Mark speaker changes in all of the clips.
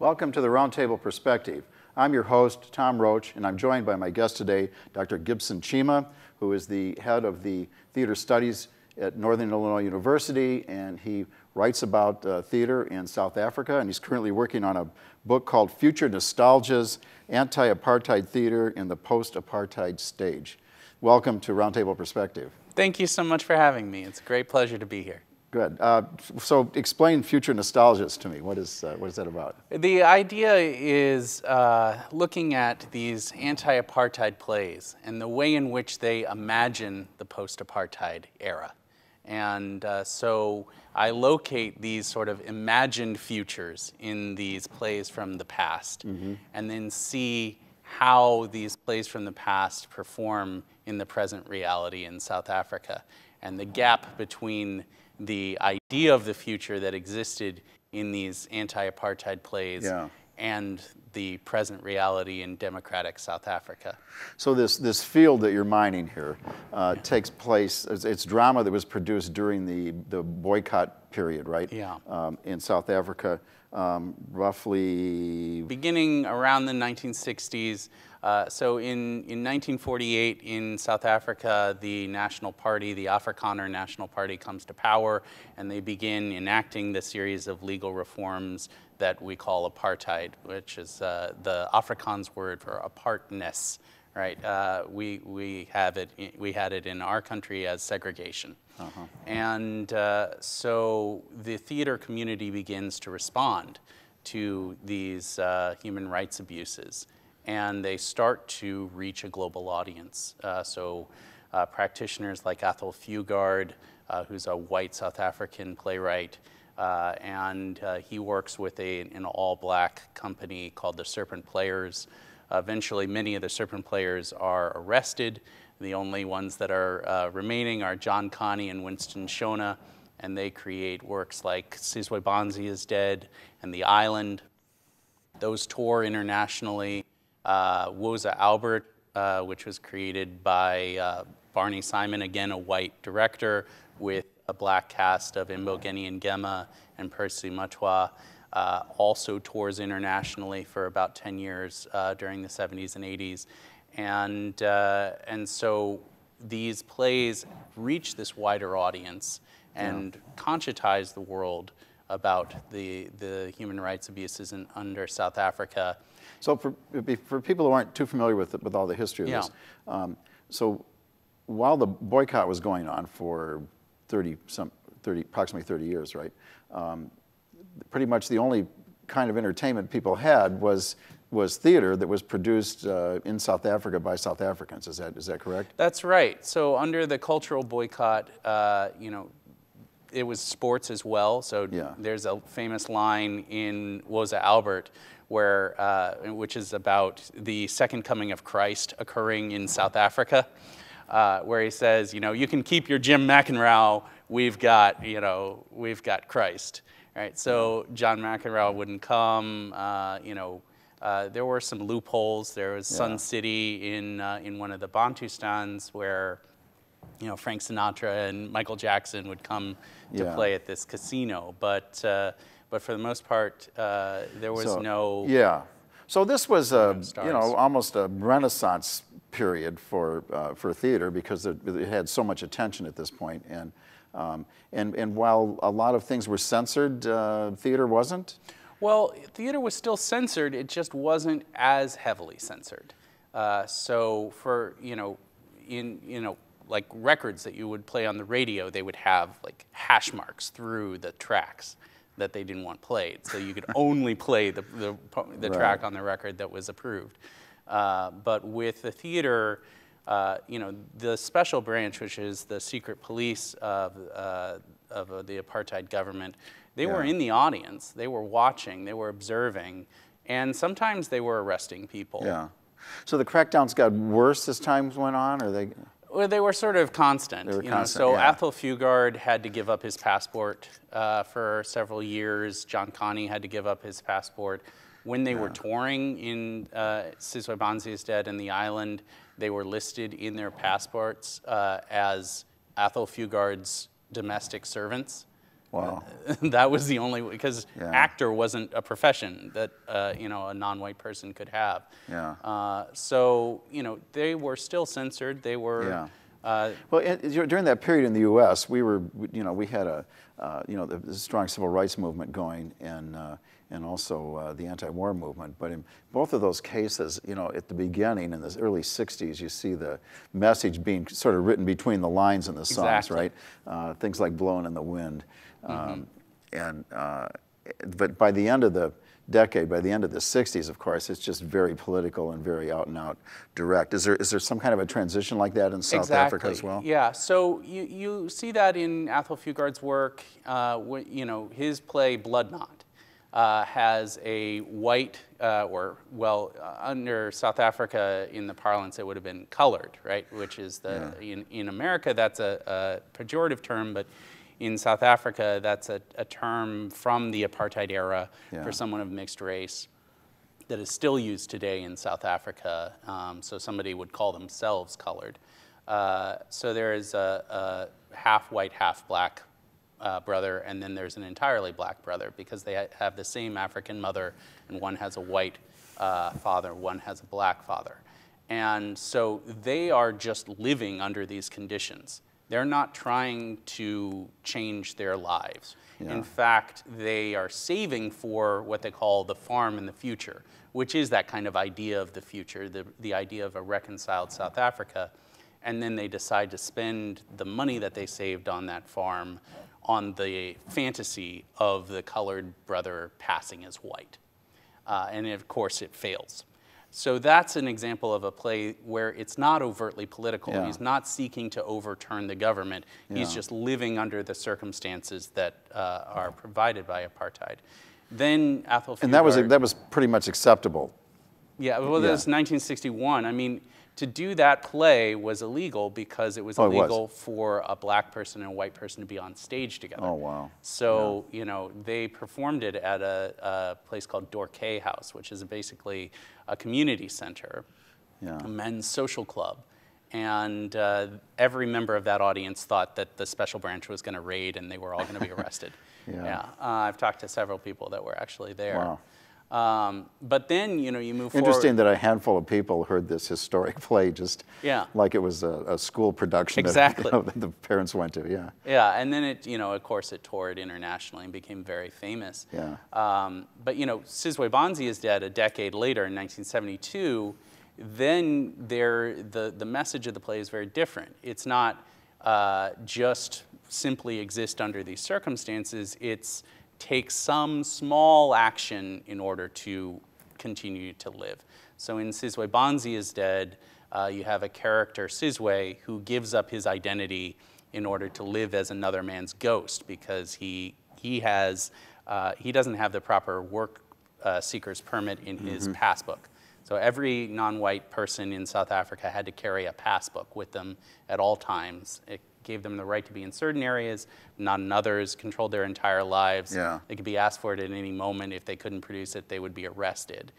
Speaker 1: Welcome to the Roundtable Perspective. I'm your host, Tom Roach, and I'm joined by my guest today, Dr. Gibson Cima, who is the head of the Theater Studies at Northern Illinois University, and he writes about theater in South Africa, and he's currently working on a book called Future Nostalgias, Anti-Apartheid Theater in the Post-Apartheid Stage. Welcome to Roundtable Perspective.
Speaker 2: Thank you so much for having me. It's a great pleasure to be here.
Speaker 1: Good. So explain Future Nostalgias to me. What is that about?
Speaker 2: The idea is looking at these anti-apartheid plays and the way in which they imagine the post-apartheid era. And so I locate these sort of imagined futures in these plays from the past, and then see how these plays from the past perform in the present reality in South Africa, and the gap between the idea of the future that existed in these anti-apartheid plays and the present reality in democratic South Africa.
Speaker 1: So this field that you're mining here takes place, it's drama that was produced during the boycott period, right?
Speaker 2: Yeah.
Speaker 1: In South Africa, roughly...
Speaker 2: Beginning around the 1960s. So in 1948 in South Africa, the National Party, the Afrikaner National Party, comes to power, and they begin enacting the series of legal reforms that we call apartheid, which is the Afrikaans word for apartness, right? We had it in our country as segregation. And so the theater community begins to respond to these human rights abuses, and they start to reach a global audience. Practitioners like Athol Fugard, who's a white South African playwright, and he works with an all-black company called the Serpent Players. Eventually, many of the Serpent Players are arrested. The only ones that are remaining are John Connie and Winston Shona, and they create works like Sizwe Banzi is Dead and The Island. Those tour internationally. Woza Albert, which was created by Barney Simon, again a white director, with a black cast of Mbogeni Ngema and Percy Matwa, also tours internationally for about 10 years during the 70s and 80s. And so these plays reach this wider audience and conscientize the world about the human rights abuses under South Africa.
Speaker 1: So for people who aren't too familiar with all the history of this, so while the boycott was going on for approximately 30 years, right? Pretty much the only kind of entertainment people had was theater that was produced in South Africa by South Africans. Is that correct?
Speaker 2: That's right. So under the cultural boycott, it was sports as well. So there's a famous line in Woza Albert which is about the second coming of Christ occurring in South Africa, where he says, you can keep your Jim McEnroe, we've got Christ, right? So John McEnroe wouldn't come, there were some loopholes. There was Sun City in one of the Bantustans where, Frank Sinatra and Michael Jackson would come to play at this casino, but for the most part, there was no...
Speaker 1: Yeah. So this was, almost a Renaissance period for theater because it had so much attention at this point. And while a lot of things were censored, theater wasn't?
Speaker 2: Well, theater was still censored. It just wasn't as heavily censored. So for, like records that you would play on the radio, they would have like hash marks through the tracks that they didn't want played. So you could only play the track on the record that was approved. But with the theater, the special branch, which is the secret police of the apartheid government, they were in the audience. They were watching, they were observing, and sometimes they were arresting people. Yeah.
Speaker 1: So the crackdowns got worse as time went on, or they?
Speaker 2: Well, they were sort of constant. So Athol Fugard had to give up his passport for several years. John Connie had to give up his passport. When they were touring in Sizwe Banzi is Dead and The Island, they were listed in their passports as Athol Fugard's domestic servants.
Speaker 1: Wow.
Speaker 2: That was the only, because
Speaker 1: Yeah.
Speaker 2: actor wasn't a profession that you know, a non-white person could have.
Speaker 1: Yeah.
Speaker 2: So you know, they were still censored. They were.
Speaker 1: Yeah. Well, during that period in the U.S., we had a, the strong civil rights movement going, and also the anti-war movement. But in both of those cases, you know, at the beginning, in the early '60s, you see the message being sort of written between the lines in the songs,
Speaker 2: Exactly.
Speaker 1: right? Things like "Blowin' in the Wind," but by the end of the decade, by the end of the '60s, of course, it's just very political and very out and out direct. Is there some kind of a transition like that in South Africa as well?
Speaker 2: Yeah. So you see that in Athol Fugard's work. You know, his play Blood Knot has a white, under South Africa in the parlance, it would have been colored, right? Which is in America, that's a pejorative term, but in South Africa, that's a term from the apartheid era for someone of mixed race that is still used today in South Africa. So somebody would call themselves colored. So there is a half white, half black brother, and then there's an entirely black brother because they have the same African mother, and one has a white father, one has a black father. And so they are just living under these conditions. They're not trying to change their lives. Yeah. In fact, they are saving for what they call the farm in the future, which is that kind of idea of the future, the idea of a reconciled South Africa. And then they decide to spend the money that they saved on that farm on the fantasy of the colored brother passing as white. And of course, it fails. So that's an example of a play where it's not overtly political. Yeah. He's not seeking to overturn the government. He's just living under the circumstances that are provided by apartheid. Then Athol Fugard,
Speaker 1: and that was pretty much acceptable.
Speaker 2: Yeah, well, that was 1961. I mean, to do that play was illegal because it was illegal for a black person and a white person to be on stage together.
Speaker 1: Oh, wow.
Speaker 2: So, you know, they performed it at a place called Dorkay House, which is basically a community center, a men's social club. And every member of that audience thought that the special branch was going to raid and they were all going to be arrested. I've talked to several people that were actually there. Wow. But then, you know, you move forward.
Speaker 1: Interesting that a handful of people heard this historic play just like it was a school production that the parents went to,
Speaker 2: Yeah, and then it, you know, of course it toured internationally and became very famous. But, you know, Sizwe Banzi is dead a decade later in 1972. Then the message of the play is very different. It's not just simply exist under these circumstances. It's take some small action in order to continue to live. So in Sizwe Banzi is Dead, you have a character, Sizwe, who gives up his identity in order to live as another man's ghost because he doesn't have the proper work seeker's permit in his passbook. So every non-white person in South Africa had to carry a passbook with them at all times. It gave them the right to be in certain areas, not in others, controlled their entire lives. They could be asked for it at any moment. If they couldn't produce it, they would be arrested.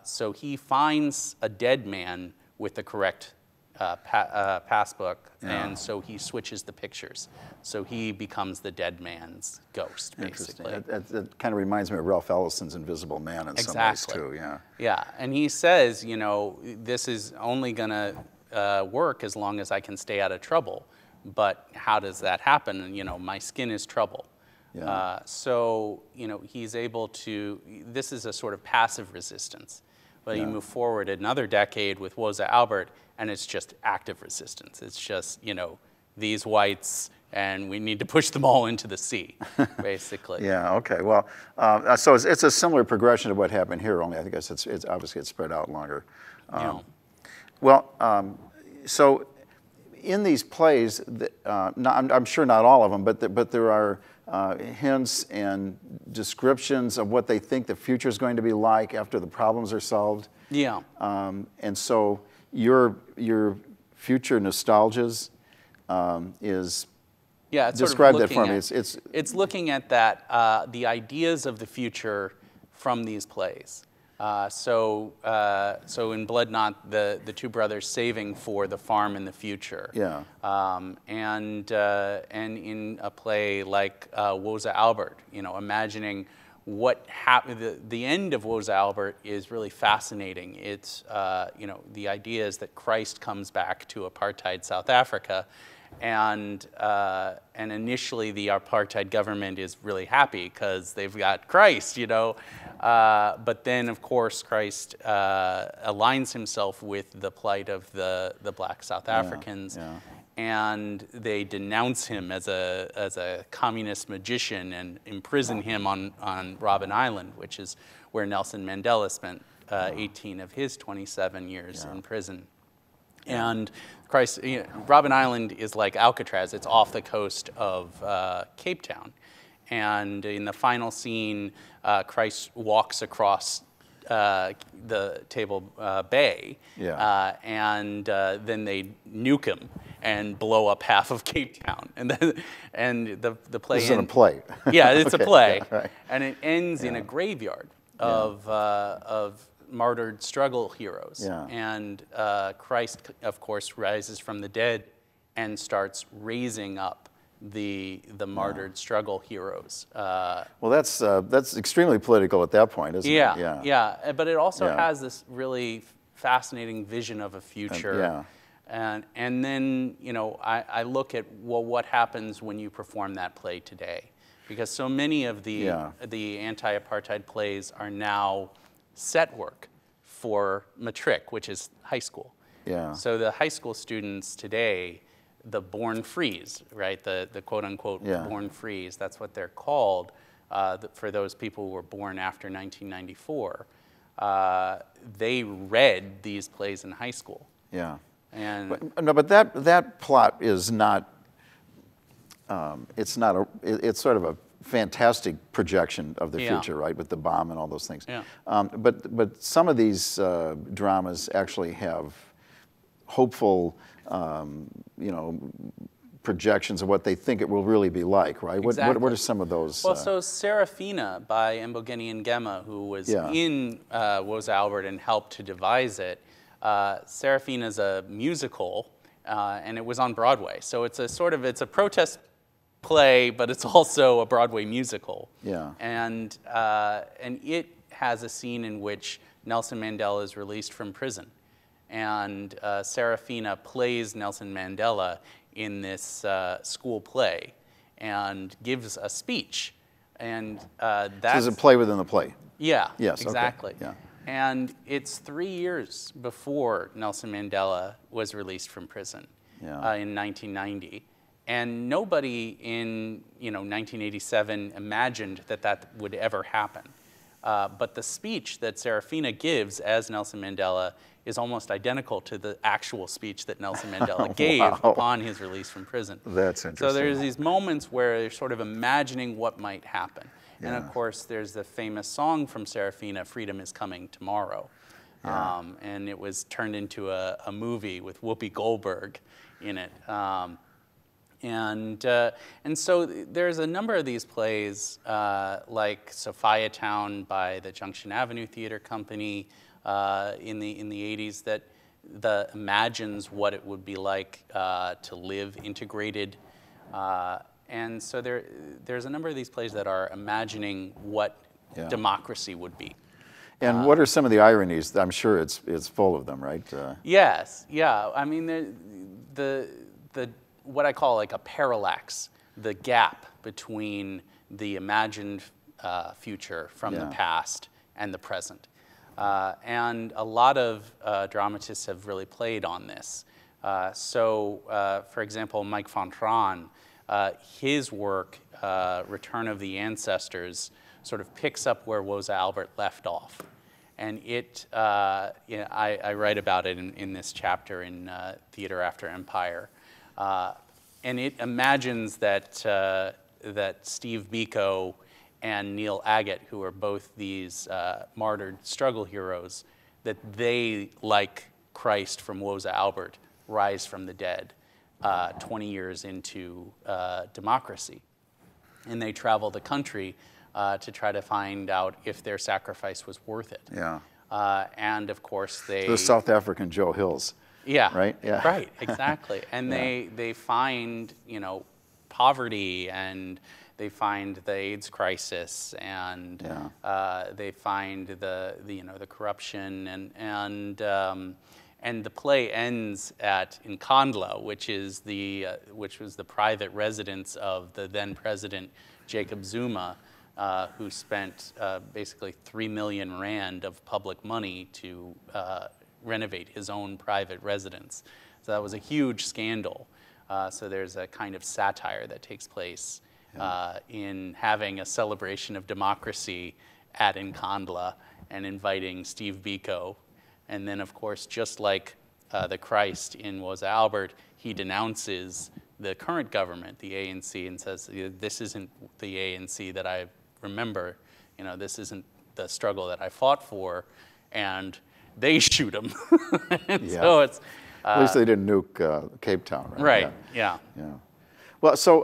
Speaker 2: So he finds a dead man with the correct passbook, and so he switches the pictures. So he becomes the dead man's ghost, basically.
Speaker 1: That kind of reminds me of Ralph Ellison's Invisible Man in some ways, too.
Speaker 2: Yeah, and he says, you know, this is only going to work as long as I can stay out of trouble. But how does that happen? You know, my skin is trouble. So, you know, he's able to, this is a sort of passive resistance. But you move forward another decade with Woza Albert, and it's just active resistance. It's just, you know, these whites, and we need to push them all into the sea, basically.
Speaker 1: Okay. Well, so it's a similar progression of what happened here, only I think it's obviously it's spread out longer. So in these plays, I'm sure not all of them, but there are hints and descriptions of what they think the future is going to be like after the problems are solved. And so your future nostalgias is describe that for me.
Speaker 2: It's looking at that the ideas of the future from these plays. So in Blood Knot, the two brothers saving for the farm in the future.
Speaker 1: Yeah.
Speaker 2: And in a play like Woza Albert, imagining what happened. The end of Woza Albert is really fascinating. It's the idea is that Christ comes back to apartheid South Africa. And initially the apartheid government is really happy because they've got Christ, But then, of course, Christ aligns himself with the plight of the black South Africans, and they denounce him as a communist magician and imprison him on Robben Island, which is where Nelson Mandela spent 18 of his 27 years in prison. And Christ, Robben Island is like Alcatraz. It's off the coast of Cape Town. And in the final scene, Christ walks across the Table Bay, and then they nuke him and blow up half of Cape Town. And the play.
Speaker 1: This is in a play.
Speaker 2: Yeah, it's a play,
Speaker 1: right.
Speaker 2: And it ends in a graveyard of martyred struggle heroes.
Speaker 1: Yeah.
Speaker 2: And Christ, of course, rises from the dead and starts raising up the martyred struggle heroes.
Speaker 1: Well, that's extremely political at that point, isn't it?
Speaker 2: Yeah. But it also has this really fascinating vision of a future. And then, I look at, what happens when you perform that play today? Because so many of the anti-apartheid plays are now set work for matric, which is high school.
Speaker 1: Yeah.
Speaker 2: So the high school students today, the born frees, right? The quote-unquote born frees, that's what they're called for those people who were born after 1994. They read these plays in high school.
Speaker 1: Yeah.
Speaker 2: And
Speaker 1: but that plot is not. It's sort of a fantastic projection of the future, right, with the bomb and all those things.
Speaker 2: Yeah.
Speaker 1: But some of these dramas actually have hopeful, projections of what they think it will really be like, right?
Speaker 2: Exactly.
Speaker 1: What are some of those?
Speaker 2: Well, so Serafina by Mbogeni Ngema, who was in Woza Albert and helped to devise it. Serafina is a musical, and it was on Broadway. So it's a protest play, but it's also a Broadway musical.
Speaker 1: Yeah.
Speaker 2: And it has a scene in which Nelson Mandela is released from prison. And Serafina plays Nelson Mandela in this school play and gives a speech. And that's... So
Speaker 1: there's a play within the play.
Speaker 2: Yeah,
Speaker 1: yes,
Speaker 2: exactly.
Speaker 1: Okay. Yeah.
Speaker 2: And it's 3 years before Nelson Mandela was released from prison in 1990. And nobody in 1987 imagined that would ever happen. But the speech that Serafina gives as Nelson Mandela is almost identical to the actual speech that Nelson Mandela gave upon his release from prison.
Speaker 1: That's interesting.
Speaker 2: So there's these moments where you're sort of imagining what might happen. Yeah. And of course, there's the famous song from Serafina, "Freedom is Coming Tomorrow." Yeah. And it was turned into a movie with Whoopi Goldberg in it. And so there's a number of these plays, like Sophiatown by the Junction Avenue Theater Company in the 80s that imagines what it would be like to live integrated. And so there's a number of these plays that are imagining what democracy would be.
Speaker 1: And what are some of the ironies? I'm sure it's full of them, right?
Speaker 2: Yes, yeah. I mean, the what I call like a parallax, the gap between the imagined future from the past and the present. And a lot of dramatists have really played on this. For example, Mike Fontran, his work, Return of the Ancestors, sort of picks up where Woza Albert left off. And it, I write about it in this chapter in Theater After Empire. And it imagines that Steve Biko and Neil Agate, who are both these martyred struggle heroes, that they, like Christ from Woza Albert, rise from the dead 20 years into democracy. And they travel the country to try to find out if their sacrifice was worth it.
Speaker 1: Yeah.
Speaker 2: And of course they...
Speaker 1: The South African Joe Hills.
Speaker 2: Yeah.
Speaker 1: Right? Yeah.
Speaker 2: Right, exactly. And
Speaker 1: Yeah.
Speaker 2: they find, poverty, and they find the AIDS crisis, and they find the corruption, and the play ends in Kandla, which was the private residence of the then president Jacob Zuma, who spent basically 3 million rand of public money to renovate his own private residence. So that was a huge scandal. So there's a kind of satire that takes place in having a celebration of democracy at Nkandla and inviting Steve Biko. And then, of course, just like the Christ in Woza Albert, he denounces the current government, the ANC, and says, this isn't the ANC that I remember. This isn't the struggle that I fought for. And they shoot him. So it's...
Speaker 1: At least they didn't nuke Cape Town, right?
Speaker 2: Right, yeah.
Speaker 1: Well, so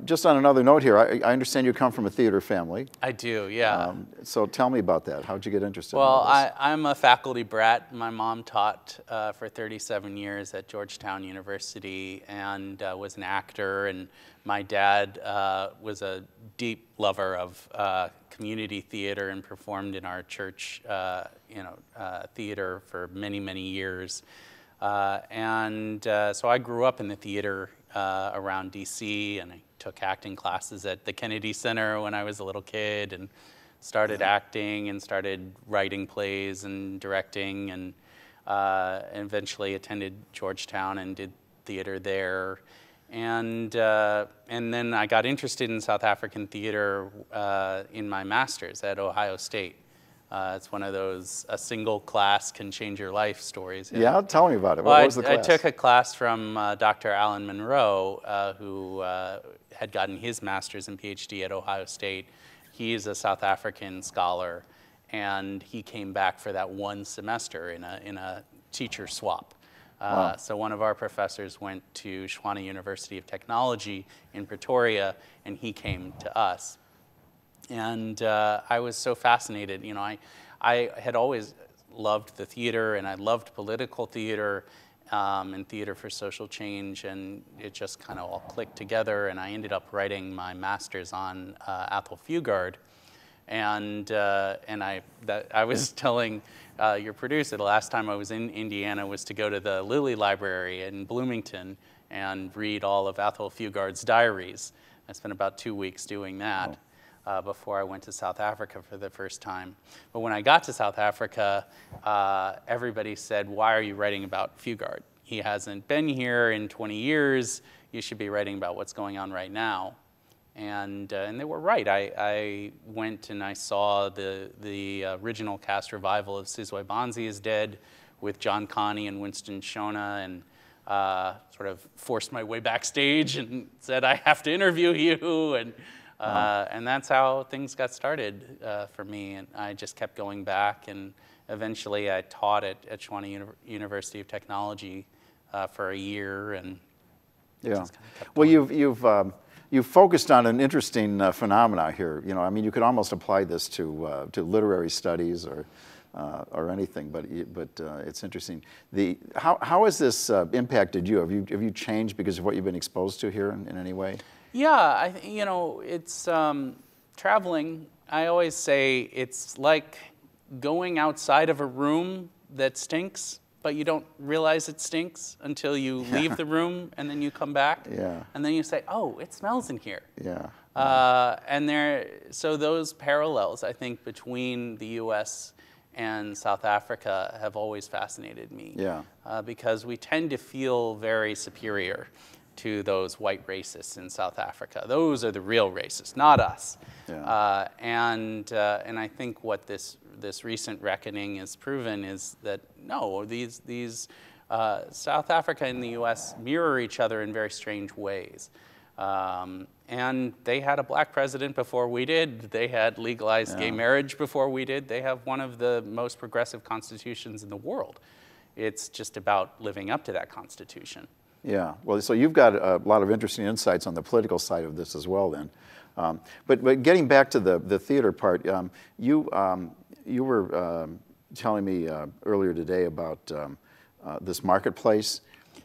Speaker 1: just on another note here, I understand you come from a theater family.
Speaker 2: I do, yeah.
Speaker 1: So tell me about that. How'd you get interested in
Speaker 2: Well,
Speaker 1: all this?
Speaker 2: I'm a faculty brat. My mom taught for 37 years at Georgetown University and was an actor. And my dad was a deep lover of community theater and performed in our church, theater for many, many years. So I grew up in the theater around DC, and I took acting classes at the Kennedy Center when I was a little kid, and started acting and started writing plays and directing, and eventually attended Georgetown and did theater there. And then I got interested in South African theater in my master's at Ohio State. It's one of those, a single class can change your life stories.
Speaker 1: Yeah, tell me about it.
Speaker 2: Well,
Speaker 1: what was the class?
Speaker 2: I took a class from Dr. Alan Monroe, who had gotten his master's and Ph.D. at Ohio State. He is a South African scholar, and he came back for that one semester in a teacher swap.
Speaker 1: Wow.
Speaker 2: So one of our professors went to Tshwane University of Technology in Pretoria, and he came to us. And I was so fascinated. I had always loved the theater, and I loved political theater and theater for social change, and it just kind of all clicked together. And I ended up writing my master's on Athol Fugard. And I was telling your producer the last time I was in Indiana was to go to the Lilly Library in Bloomington and read all of Athol Fugard's diaries. I spent about 2 weeks doing that. Before I went to South Africa for the first time. But when I got to South Africa, everybody said, why are you writing about Fugard? He hasn't been here in 20 years. You should be writing about what's going on right now. And they were right. I went and I saw the original cast revival of Sizwe Banzi is Dead with John Connie and Winston Shona, and sort of forced my way backstage and said, I have to interview you. And that's how things got started for me. And I just kept going back, and eventually I taught at Tshwane University of Technology for a year. And just kind of kept going.
Speaker 1: You've focused on an interesting phenomena here. I mean, you could almost apply this to literary studies or anything, but it's interesting. How has this impacted you? Have you changed because of what you've been exposed to here in any way?
Speaker 2: Yeah, it's traveling. I always say it's like going outside of a room that stinks, but you don't realize it stinks until you leave the room, and then you come back, and then you say, oh, it smells in here. So those parallels, I think, between the U.S. and South Africa have always fascinated me. Because we tend to feel very superior to those white racists in South Africa. Those are the real racists, not us. And I think what this recent reckoning has proven is that no, these South Africa and the U.S. mirror each other in very strange ways. And they had a black president before we did. They had legalized gay marriage before we did. They have one of the most progressive constitutions in the world. It's just about living up to that constitution.
Speaker 1: Yeah, well, so you've got a lot of interesting insights on the political side of this as well then. But getting back to the theater part, you were telling me earlier today about this marketplace.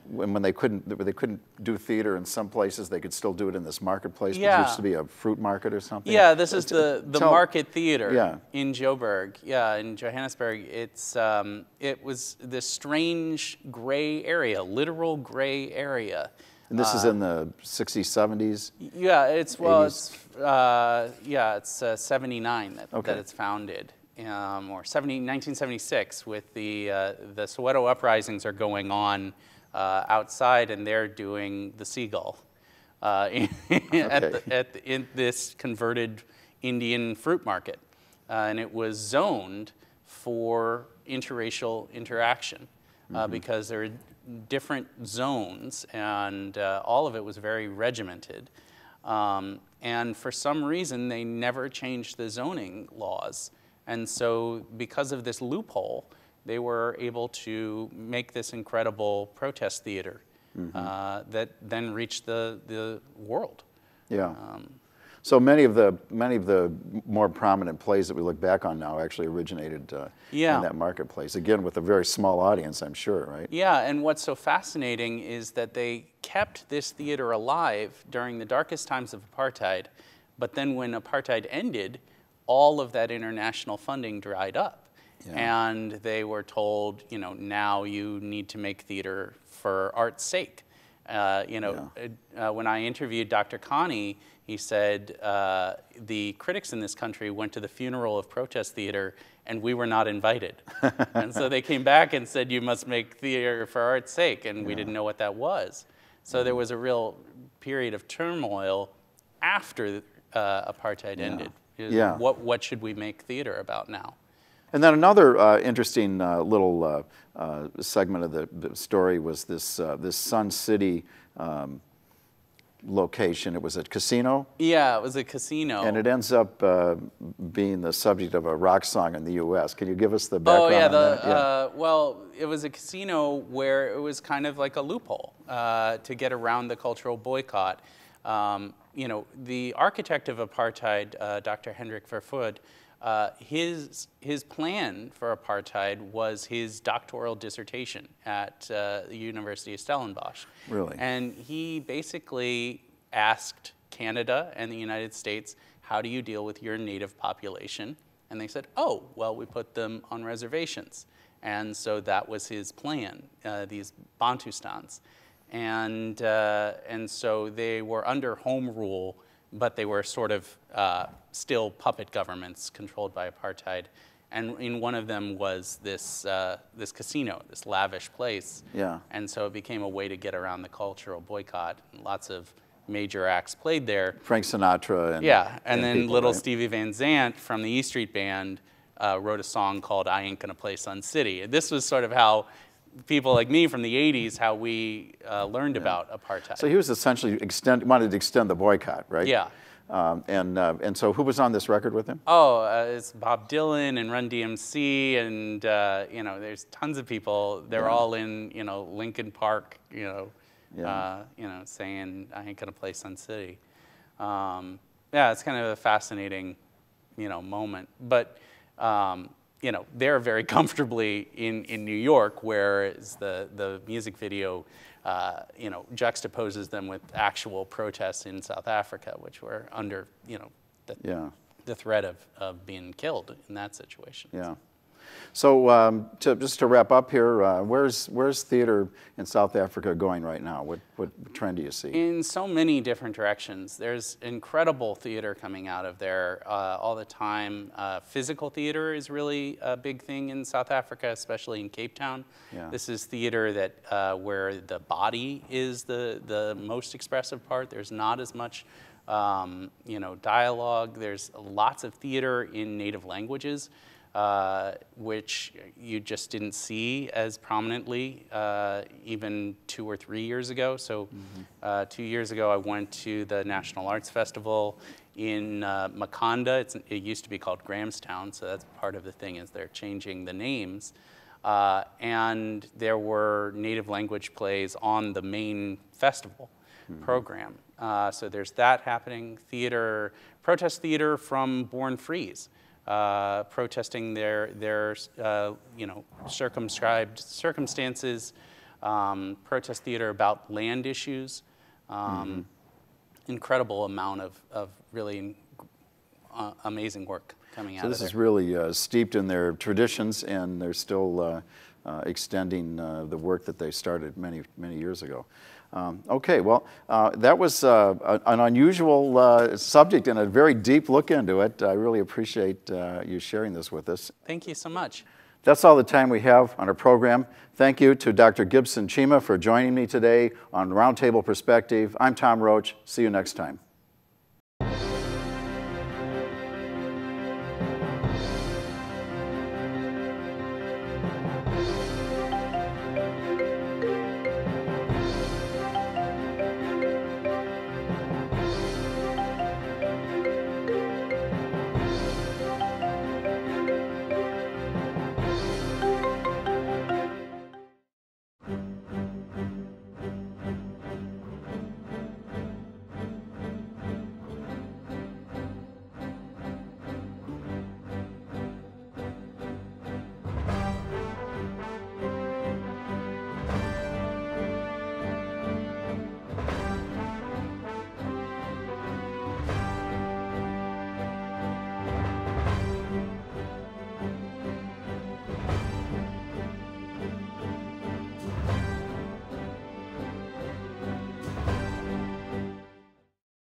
Speaker 1: When they couldn't do theater in some places, they could still do it in this marketplace.
Speaker 2: Yeah.
Speaker 1: Which used to be a fruit market or something.
Speaker 2: Yeah, this is the Market Theater,
Speaker 1: yeah,
Speaker 2: in Joburg. Yeah, in Johannesburg. It was this strange gray area, literal gray area.
Speaker 1: And this is in the 60s, 70s?
Speaker 2: Yeah, it's 79 that
Speaker 1: Okay.
Speaker 2: it's founded. Or 1976, with the Soweto uprisings are going on outside, and they're doing the Seagull in this converted Indian fruit market, and it was zoned for interracial interaction because there are different zones, and all of it was very regimented. And for some reason, they never changed the zoning laws. And so because of this loophole, they were able to make this incredible protest theater that then reached the world.
Speaker 1: Yeah. So many of the more prominent plays that we look back on now actually originated in that marketplace. Again, with a very small audience, I'm sure, right?
Speaker 2: Yeah, and what's so fascinating is that they kept this theater alive during the darkest times of apartheid, but then when apartheid ended, all of that international funding dried up. Yeah. And they were told, you know, now you need to make theater for art's sake. When I interviewed Dr. Connie, he said the critics in this country went to the funeral of protest theater and we were not invited. And so they came back and said, you must make theater for art's sake, and we didn't know what that was. So there was a real period of turmoil after apartheid ended.
Speaker 1: Yeah.
Speaker 2: What should we make theater about now?
Speaker 1: And then another interesting little segment of the story was this Sun City location. It was a casino.
Speaker 2: Yeah, it was a casino.
Speaker 1: And it ends up being the subject of a rock song in the U.S. Can you give us the background on that?
Speaker 2: Well, it was a casino where it was kind of like a loophole to get around the cultural boycott. You know, the architect of apartheid, Dr. Hendrik Vervoerd, his plan for apartheid was his doctoral dissertation at the University of Stellenbosch.
Speaker 1: Really?
Speaker 2: And he basically asked Canada and the United States, how do you deal with your native population? And they said, oh, well, we put them on reservations. And so that was his plan, these Bantustans. And so they were under home rule, but they were sort of still puppet governments controlled by apartheid. And in one of them was this casino, this lavish place.
Speaker 1: Yeah.
Speaker 2: And so it became a way to get around the cultural boycott. And lots of major acts played there.
Speaker 1: Frank Sinatra.
Speaker 2: And then
Speaker 1: people,
Speaker 2: little
Speaker 1: right?
Speaker 2: Stevie Van Zandt from the E Street Band wrote a song called I Ain't Gonna Play Sun City. And this was sort of how people like me from the 80s, how we learned about apartheid.
Speaker 1: So he was essentially wanted to extend the boycott, right?
Speaker 2: Yeah.
Speaker 1: And so who was on this record with him?
Speaker 2: Oh, it's Bob Dylan and Run DMC, and you know, there's tons of people. They're all in, you know, Lincoln Park, you know, saying I ain't gonna play Sun City. Yeah, it's kind of a fascinating, you know, moment. But you know, they're very comfortably in New York, whereas the music video, you know, juxtaposes them with actual protests in South Africa, which were under, you know, the threat of being killed in that situation.
Speaker 1: Yeah. So just to wrap up here, where's theater in South Africa going right now? What trend do you see?
Speaker 2: In so many different directions. There's incredible theater coming out of there all the time. Physical theater is really a big thing in South Africa, especially in Cape Town. Yeah. This is theater that where the body is the most expressive part. There's not as much you know, dialogue. There's lots of theater in native languages. Which you just didn't see as prominently even 2 or 3 years ago. So 2 years ago, I went to the National Arts Festival in Makanda. It used to be called Grahamstown, so that's part of the thing is they're changing the names. And there were native language plays on the main festival. program. So there's that happening. Theater, protest theater from Born Frees, protesting their circumscribed circumstances. Protest theater about land issues. Incredible amount of really amazing work coming out
Speaker 1: So
Speaker 2: of
Speaker 1: this
Speaker 2: there.
Speaker 1: is really steeped in their traditions, and they're still extending the work that they started many, many years ago. Okay, well, that was an unusual subject and a very deep look into it. I really appreciate you sharing this with us.
Speaker 2: Thank you so much.
Speaker 1: That's all the time we have on our program. Thank you to Dr. Gibson Cima for joining me today on Roundtable Perspective. I'm Tom Roach. See you next time.